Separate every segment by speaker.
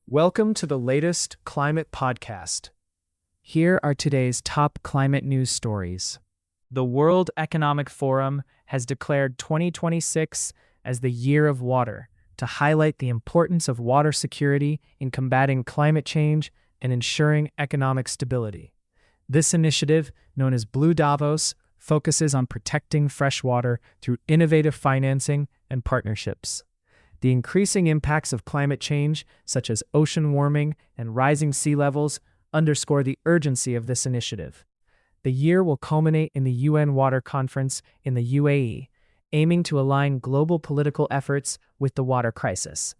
Speaker 1: Welcome to the latest Climate Podcast. Here are today's top climate news stories. The World Economic Forum has declared 2026 as the Year of Water to highlight the importance of water security in combating climate change and ensuring economic stability. This initiative, known as Blue Davos, focuses on protecting fresh water through innovative financing and partnerships. The increasing impacts of climate change, such as ocean warming and rising sea levels, underscore the urgency of this initiative. The year will culminate in the UN Water Conference in the UAE, aiming to align global political efforts with the water crisis.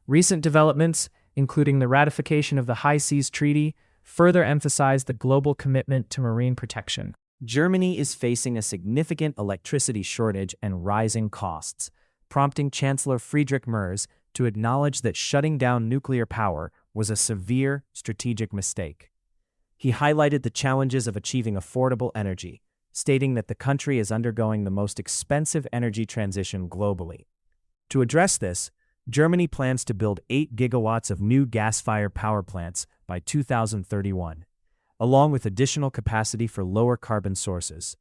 Speaker 1: Recent developments, including the ratification of the High Seas Treaty, further emphasize the global commitment to marine protection.
Speaker 2: Germany is facing a significant electricity shortage and rising costs, prompting Chancellor Friedrich Merz to acknowledge that shutting down nuclear power was a severe strategic mistake. He highlighted the challenges of achieving affordable energy, stating that the country is undergoing the most expensive energy transition globally. To address this, Germany plans to build 8 gigawatts of new gas-fired power plants by 2031, along with additional capacity for lower carbon sources.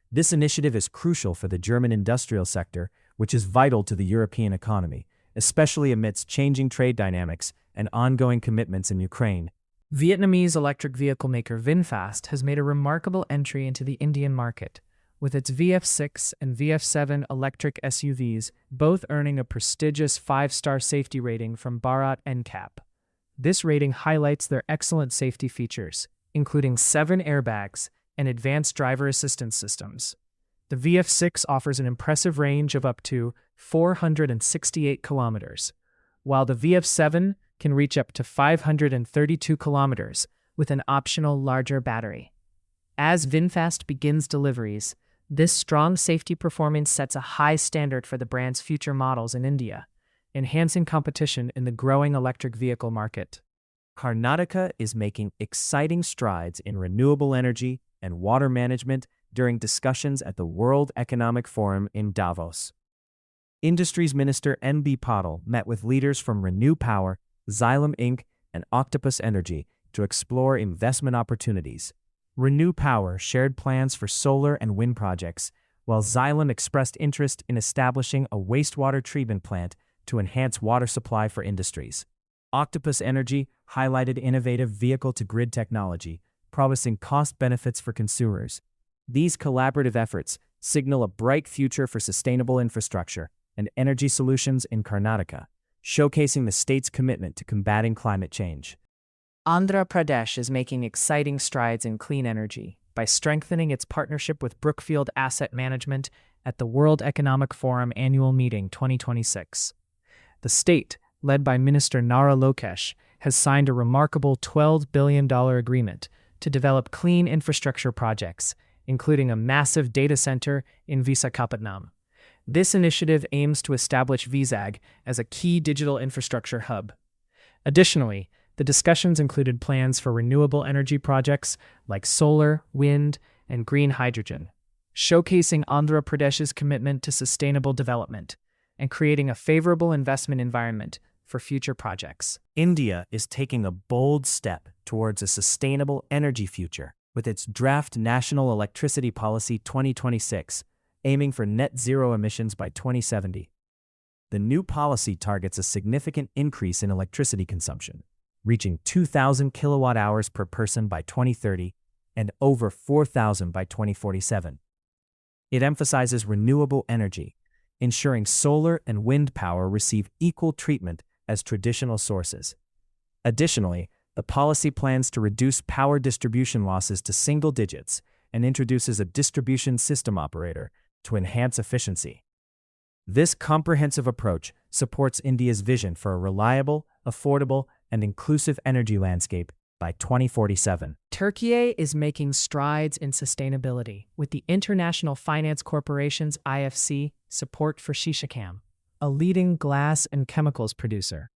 Speaker 2: This initiative is crucial for the German industrial sector, which is vital to the European economy, especially amidst changing trade dynamics and ongoing commitments in Ukraine.
Speaker 1: Vietnamese electric vehicle maker Vinfast has made a remarkable entry into the Indian market, with its VF6 and VF7 electric SUVs both earning a prestigious 5-star safety rating from Bharat NCAP. This rating highlights their excellent safety features, including 7 airbags and advanced driver assistance systems. The VF6 offers an impressive range of up to 468 kilometers, while the VF7 can reach up to 532 kilometers with an optional larger battery. As Vinfast begins deliveries, this strong safety performance sets a high standard for the brand's future models in India, enhancing competition in the growing electric vehicle market.
Speaker 2: Karnataka is making exciting strides in renewable energy and water management during discussions at the World Economic Forum in Davos. Industries Minister N.B. Patil met with leaders from Renew Power, Xylem Inc., and Octopus Energy to explore investment opportunities. Renew Power shared plans for solar and wind projects, while Xylem expressed interest in establishing a wastewater treatment plant to enhance water supply for industries. Octopus Energy highlighted innovative vehicle-to-grid technology, promising cost benefits for consumers. These collaborative efforts signal a bright future for sustainable infrastructure and energy solutions in Karnataka, showcasing the state's commitment to combating climate change.
Speaker 1: Andhra Pradesh is making exciting strides in clean energy by strengthening its partnership with Brookfield Asset Management at the World Economic Forum Annual Meeting 2026. The state, led by Minister Nara Lokesh, has signed a remarkable $12 billion agreement to develop clean infrastructure projects, including a massive data center in Visakhapatnam. This initiative aims to establish VISAG as a key digital infrastructure hub. Additionally, the discussions included plans for renewable energy projects like solar, wind, and green hydrogen, showcasing Andhra Pradesh's commitment to sustainable development and creating a favorable investment environment for future projects.
Speaker 2: India is taking a bold step towards a sustainable energy future with its Draft National Electricity Policy 2026, aiming for net zero emissions by 2070. The new policy targets a significant increase in electricity consumption, reaching 2,000 kilowatt-hours per person by 2030 and over 4,000 by 2047. It emphasizes renewable energy, ensuring solar and wind power receive equal treatment as traditional sources. Additionally, the policy plans to reduce power distribution losses to single digits and introduces a distribution system operator to enhance efficiency. This comprehensive approach supports India's vision for a reliable, affordable, and inclusive energy landscape by 2047.
Speaker 1: Türkiye is making strides in sustainability with the International Finance Corporation's IFC support for Şişecam, a leading glass and chemicals producer.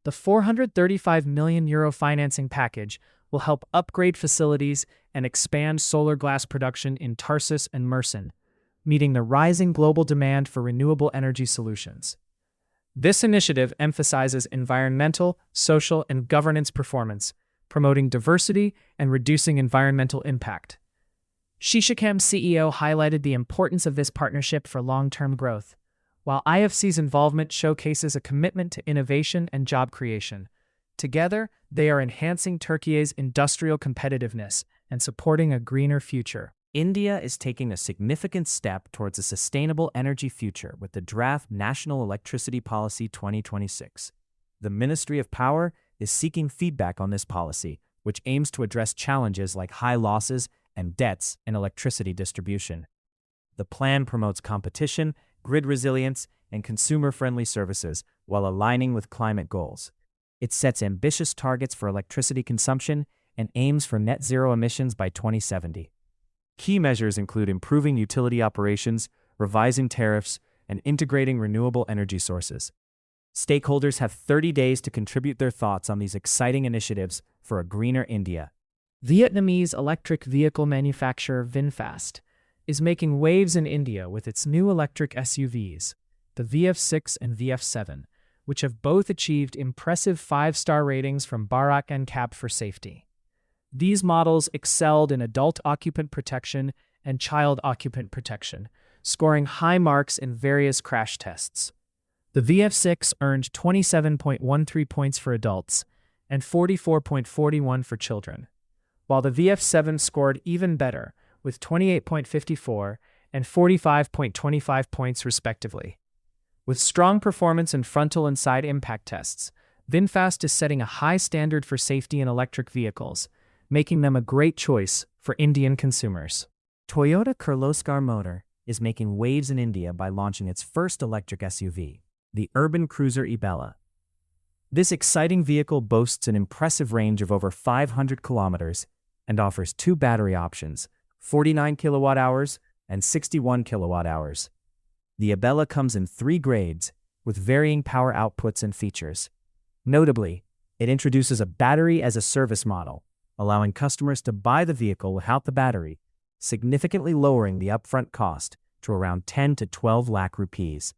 Speaker 1: The €435 million financing package will help upgrade facilities and expand solar glass production in Tarsus and Mersin, meeting the rising global demand for renewable energy solutions. This initiative emphasizes environmental, social, and governance performance, promoting diversity and reducing environmental impact. Şişecam CEO highlighted the importance of this partnership for long-term growth, while IFC's involvement showcases a commitment to innovation and job creation. Together, they are enhancing Turkey's industrial competitiveness and supporting a greener future.
Speaker 2: India is taking a significant step towards a sustainable energy future with the draft National Electricity Policy 2026. The Ministry of Power is seeking feedback on this policy, which aims to address challenges like high losses and debts in electricity distribution. The plan promotes competition, grid resilience, and consumer-friendly services while aligning with climate goals. It sets ambitious targets for electricity consumption and aims for net zero emissions by 2070. Key measures include improving utility operations, revising tariffs, and integrating renewable energy sources. Stakeholders have 30 days to contribute their thoughts on these exciting initiatives for a greener India.
Speaker 1: Vietnamese electric vehicle manufacturer Vinfast is making waves in India with its new electric SUVs, the VF6 and VF7, which have both achieved impressive 5-star ratings from Bharat NCAP for safety. These models excelled in adult occupant protection and child occupant protection, scoring high marks in various crash tests. The VF6 earned 27.13 points for adults and 44.41 for children, while the VF7 scored even better with 28.54 and 45.25 points respectively. With strong performance in frontal and side impact tests, Vinfast is setting a high standard for safety in electric vehicles, making them a great choice for Indian consumers.
Speaker 2: Toyota Kirloskar Motor is making waves in India by launching its first electric SUV, the urban cruiser Ebella. This exciting vehicle boasts an impressive range of over 500 kilometers and offers 2 battery options, 49 kilowatt-hours and 61 kilowatt-hours. The Ebella comes in 3 grades with varying power outputs and features. Notably, it introduces a battery-as-a-service model, allowing customers to buy the vehicle without the battery, significantly lowering the upfront cost to around 10 to 12 lakh rupees.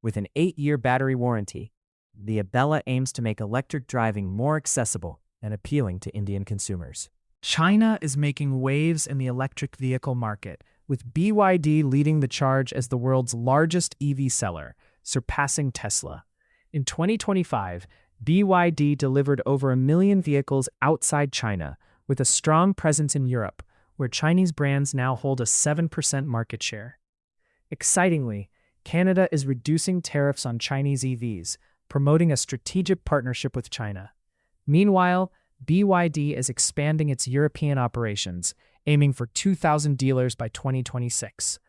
Speaker 2: With an 8-year battery warranty, the Ebella aims to make electric driving more accessible and appealing to Indian consumers.
Speaker 1: China is making waves in the electric vehicle market, with BYD leading the charge as the world's largest EV seller, surpassing Tesla. In 2025, BYD delivered over 1 million vehicles outside China, with a strong presence in Europe, where Chinese brands now hold a 7% market share. Excitingly, Canada is reducing tariffs on Chinese EVs, promoting a strategic partnership with China. Meanwhile, BYD is expanding its European operations, aiming for 2,000 dealers by 2026.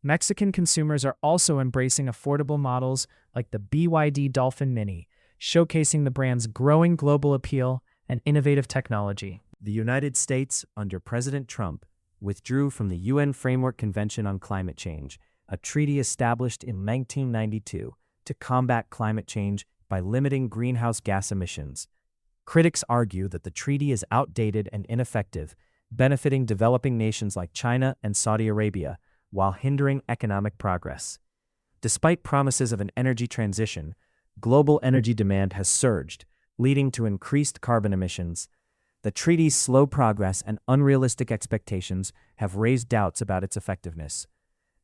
Speaker 1: Mexican consumers are also embracing affordable models like the BYD Dolphin Mini, showcasing the brand's growing global appeal and innovative technology.
Speaker 2: The United States, under President Trump, withdrew from the UN Framework Convention on Climate Change, a treaty established in 1992 to combat climate change by limiting greenhouse gas emissions. Critics argue that the treaty is outdated and ineffective, benefiting developing nations like China and Saudi Arabia, while hindering economic progress. Despite promises of an energy transition, global energy demand has surged, leading to increased carbon emissions. The treaty's slow progress and unrealistic expectations have raised doubts about its effectiveness.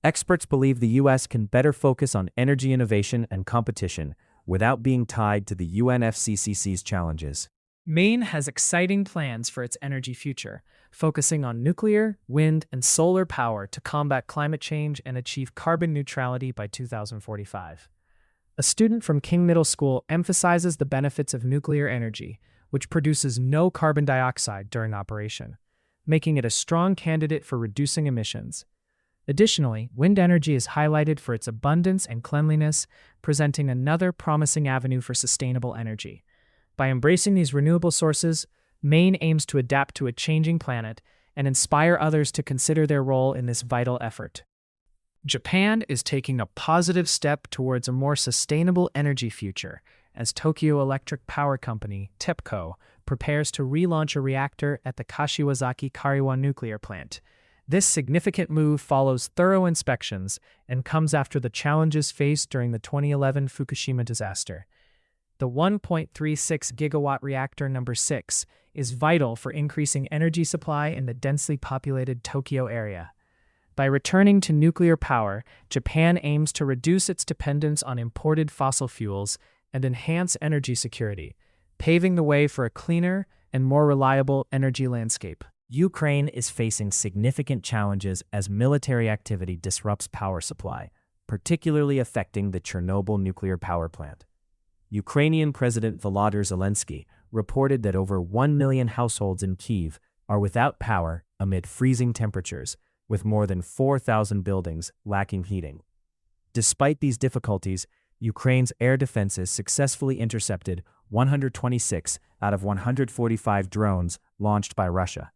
Speaker 2: Experts believe the U.S. can better focus on energy innovation and competition without being tied to the UNFCCC's challenges.
Speaker 1: Maine has exciting plans for its energy future, focusing on nuclear, wind, and solar power to combat climate change and achieve carbon neutrality by 2045. A student from King Middle School emphasizes the benefits of nuclear energy, which produces no carbon dioxide during operation, making it a strong candidate for reducing emissions. Additionally, wind energy is highlighted for its abundance and cleanliness, presenting another promising avenue for sustainable energy. By embracing these renewable sources, Maine aims to adapt to a changing planet and inspire others to consider their role in this vital effort. Japan is taking a positive step towards a more sustainable energy future as Tokyo Electric Power Company, TEPCO, prepares to relaunch a reactor at the Kashiwazaki Kariwa nuclear plant, This significant move follows thorough inspections and comes after the challenges faced during the 2011 Fukushima disaster. The 1.36 gigawatt reactor number 6 is vital for increasing energy supply in the densely populated Tokyo area. By returning to nuclear power, Japan aims to reduce its dependence on imported fossil fuels and enhance energy security, paving the way for a cleaner and more reliable energy landscape.
Speaker 2: Ukraine is facing significant challenges as military activity disrupts power supply, particularly affecting the Chernobyl nuclear power plant. Ukrainian President Volodymyr Zelensky reported that over 1 million households in Kyiv are without power amid freezing temperatures, with more than 4,000 buildings lacking heating. Despite these difficulties, Ukraine's air defenses successfully intercepted 126 out of 145 drones launched by Russia.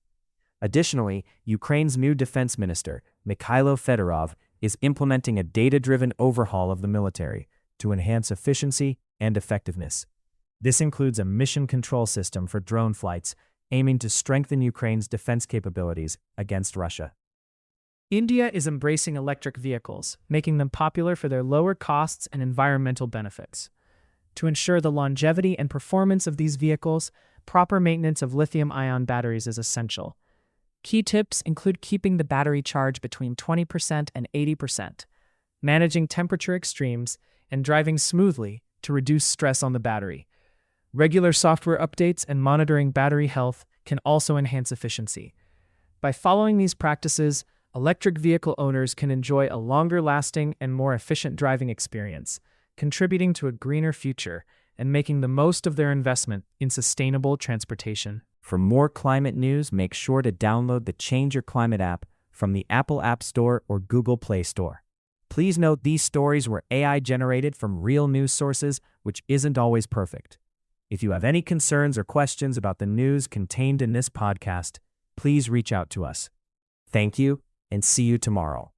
Speaker 2: Additionally, Ukraine's new defense minister, Mikhailo Fedorov, is implementing a data-driven overhaul of the military to enhance efficiency and effectiveness. This includes a mission control system for drone flights, aiming to strengthen Ukraine's defense capabilities against Russia.
Speaker 1: India is embracing electric vehicles, making them popular for their lower costs and environmental benefits. To ensure the longevity and performance of these vehicles, proper maintenance of lithium-ion batteries is essential. Key tips include keeping the battery charge between 20% and 80%, managing temperature extremes, and driving smoothly to reduce stress on the battery. Regular software updates and monitoring battery health can also enhance efficiency. By following these practices, electric vehicle owners can enjoy a longer-lasting and more efficient driving experience, contributing to a greener future and making the most of their investment in sustainable transportation.
Speaker 2: For more climate news, make sure to download the Change Your Climate app from the Apple App Store or Google Play Store. Please note these stories were AI-generated from real news sources, which isn't always perfect. If you have any concerns or questions about the news contained in this podcast, please reach out to us. Thank you, and see you tomorrow.